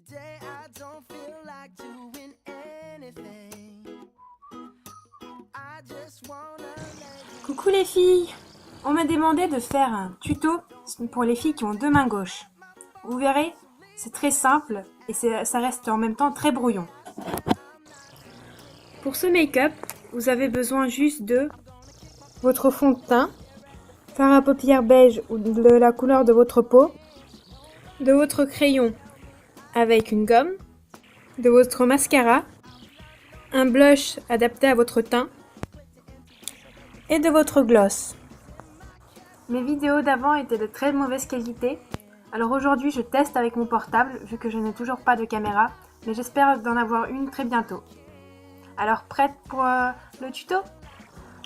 Today I don't feel like doing anything. I just wanna let you. Coucou les filles! On m'a demandé de faire un tuto pour les filles qui ont deux mains gauches. Vous verrez, c'est très simple et ça reste en même temps très brouillon. Pour ce make-up, vous avez besoin juste de votre fond de teint, fard à paupières beige ou de la couleur de votre peau, de votre crayon avec une gomme, de votre mascara, un blush adapté à votre teint et de votre gloss. Mes vidéos d'avant étaient de très mauvaise qualité, alors aujourd'hui je teste avec mon portable vu que je n'ai toujours pas de caméra, mais j'espère d'en avoir une très bientôt. Alors prête pour le tuto?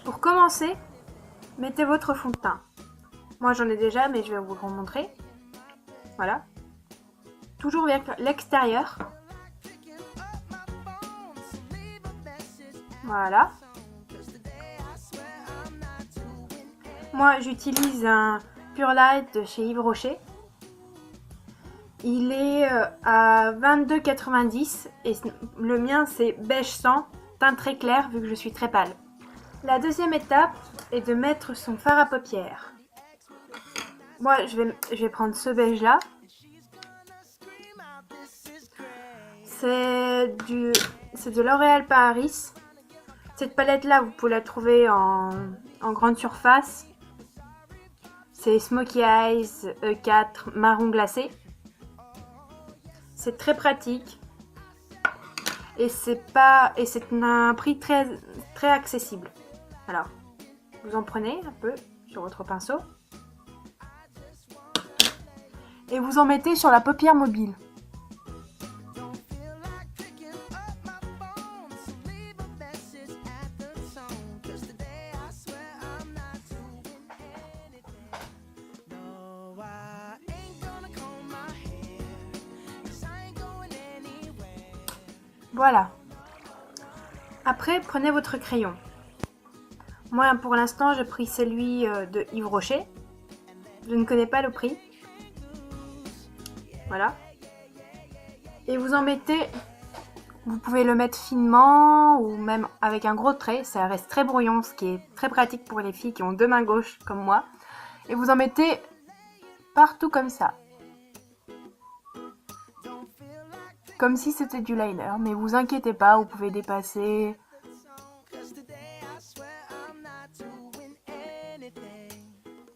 Pour commencer, mettez votre fond de teint. Moi j'en ai déjà mais je vais vous le remontrer. Voilà. Toujours vers l'extérieur. Voilà. Moi j'utilise un Pure Light de chez Yves Rocher. Il est à 22,90 et le mien c'est beige sang, teint très clair vu que je suis très pâle. La deuxième étape est de mettre son fard à paupières. Moi je vais prendre ce beige là. C'est de L'Oréal Paris. Cette palette là vous pouvez la trouver en grande surface. C'est Smoky Eyes E4 marron glacé. C'est très pratique et c'est un prix très accessible. Alors, vous en prenez un peu sur votre pinceau et vous en mettez sur la paupière mobile. Voilà. Après, prenez votre crayon. Moi, pour l'instant, j'ai pris celui de Yves Rocher. Je ne connais pas le prix. Voilà. Et vous en mettez... Vous pouvez le mettre finement ou même avec un gros trait. Ça reste très brouillon, ce qui est très pratique pour les filles qui ont deux mains gauches comme moi. Et vous en mettez partout comme ça. Comme si c'était du liner, mais vous inquiétez pas, vous pouvez dépasser.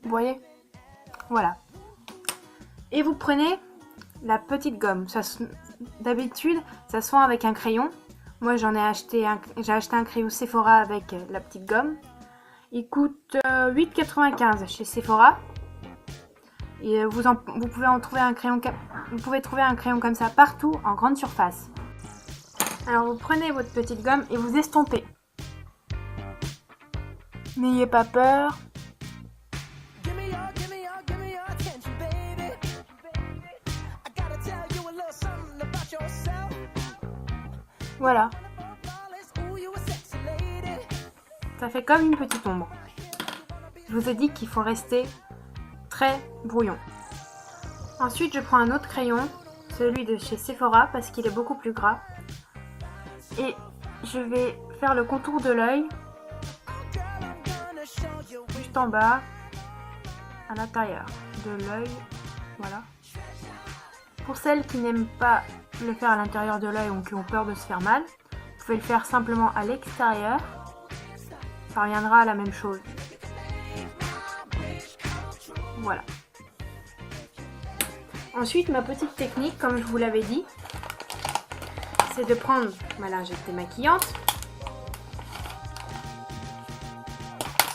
Vous voyez? Voilà. Et vous prenez la petite gomme. D'habitude, ça se fait avec un crayon. Moi, j'ai acheté un crayon Sephora avec la petite gomme. Il coûte 8,95 chez Sephora. Et vous pouvez trouver un crayon comme ça partout en grande surface. Alors vous prenez votre petite gomme et vous estompez. N'ayez pas peur. Voilà. Ça fait comme une petite ombre. Je vous ai dit qu'il faut rester très brouillon. Ensuite, je prends un autre crayon, celui de chez Sephora parce qu'il est beaucoup plus gras. Et je vais faire le contour de l'œil, juste en bas, à l'intérieur de l'œil. Voilà. Pour celles qui n'aiment pas le faire à l'intérieur de l'œil ou qui ont peur de se faire mal, vous pouvez le faire simplement à l'extérieur. Ça reviendra à la même chose. Voilà. Ensuite, ma petite technique, comme je vous l'avais dit, c'est de prendre ma lingette démaquillante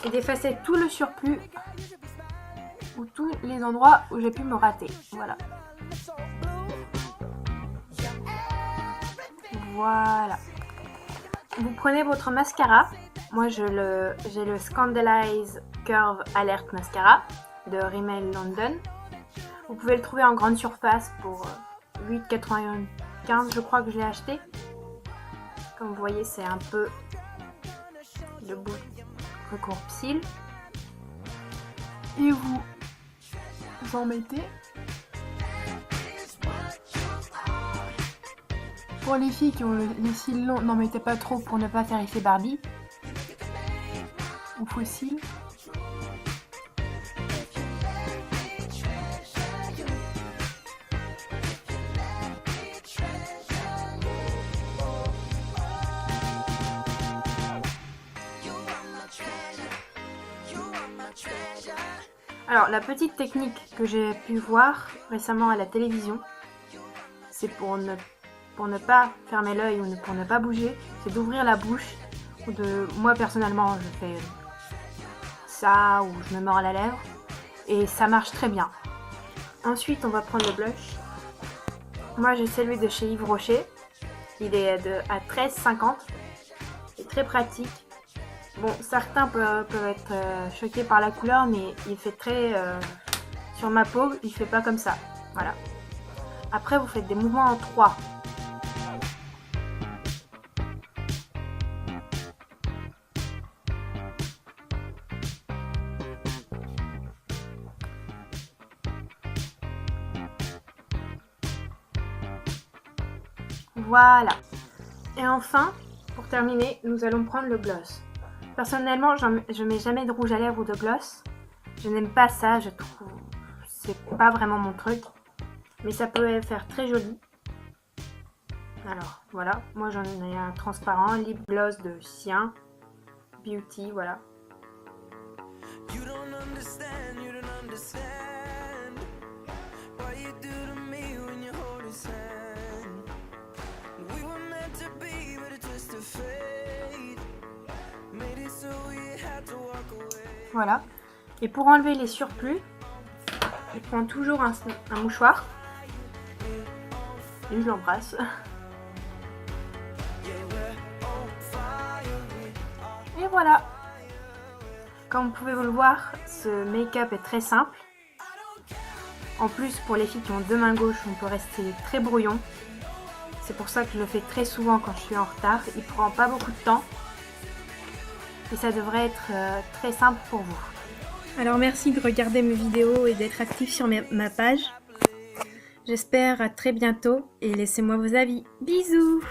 et d'effacer tout le surplus ou tous les endroits où j'ai pu me rater. Voilà. Voilà. Vous prenez votre mascara. Moi, j'ai le Scandalize Curve Alert Mascara de Rimmel London. Vous pouvez le trouver en grande surface pour 8,95 je crois que je l'ai acheté. Comme vous voyez, c'est un peu le bout recourbe-cils. Et vous en mettez Pour les filles qui ont les cils longs, n'en mettez pas trop pour ne pas faire effet Barbie. Ou fossile. Alors, la petite technique que j'ai pu voir récemment à la télévision, c'est pour ne pas fermer l'œil ou pour ne pas bouger, c'est d'ouvrir la bouche. Moi, personnellement, je fais ça ou je me mords la lèvre et ça marche très bien. Ensuite, on va prendre le blush. Moi, j'ai celui de chez Yves Rocher. Il est à 13,50. C'est très pratique. Bon, certains peuvent être choqués par la couleur, mais il fait très... sur ma peau, il fait pas comme ça. Voilà. Après, vous faites des mouvements en 3. Voilà. Et enfin, pour terminer, nous allons prendre le gloss. Personnellement, je mets jamais de rouge à lèvres ou de gloss. Je n'aime pas ça, je trouve c'est pas vraiment mon truc. Mais ça peut faire très joli. Alors, voilà. Moi, j'en ai un transparent, lip gloss de Sien Beauty, voilà. You don't understand what you do to me when you hold his hand. We were meant to be, but it just a fate. Made it so we had to walk away. Voilà. Et pour enlever les surplus, je prends toujours un mouchoir. Et je l'embrasse. Et voilà. Comme vous pouvez le voir, ce make-up est très simple. En plus, pour les filles qui ont deux mains gauches, on peut rester très brouillon. C'est pour ça que je le fais très souvent quand je suis en retard. Il prend pas beaucoup de temps. Et ça devrait être très simple pour vous. Alors merci de regarder mes vidéos et d'être actif sur ma page. J'espère à très bientôt et laissez-moi vos avis. Bisous!